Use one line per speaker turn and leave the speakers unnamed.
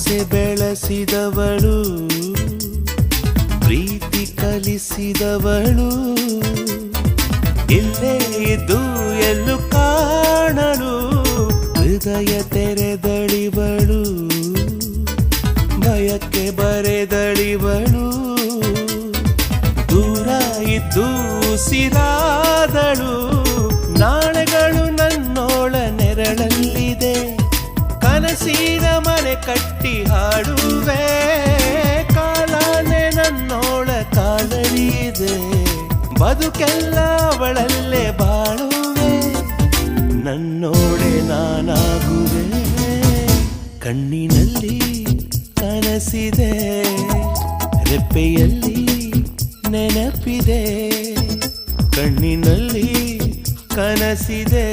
ಆಸೆ ಬೆಳೆಸಿದವಳು, ಪ್ರೀತಿ ಕಲಿಸಿದವಳು, ಇಲ್ಲೇ ಇದ್ದು ಎಲ್ಲೂ ಕಾಣಲು ಹೃದಯ ತೆರೆದಳಿವಳು, ಭಯಕ್ಕೆ ಬರೆದಳಿವಳು, ದೂರ ಇದ್ದು ಉಸಿರಾದಳು. ನಾಳೆಗಳು ನನ್ನೋಳ ನೆರಳಲ್ಲಿದೆ, ಕನಸಿನ ಮನೆ ಕಟ್ಟಿ ಹಾಡುವೆ, ಕಾಲನೆ ನನ್ನೋಳ ಕಾಲಡಿಯಿದೆ, ಬದುಕೆಲ್ಲ ಅವಳಲ್ಲೇ ಬಾಳುವೆ, ನನ್ನೋಳೆ ನಾನಾಗುವೆ. ಕಣ್ಣಿನಲ್ಲಿ ಕನಸಿದೆ, ರೆಪ್ಪೆಯಲ್ಲಿ ನೆನಪಿದೆ, ಕಣ್ಣಿನಲ್ಲಿ ಕನಸಿದೆ.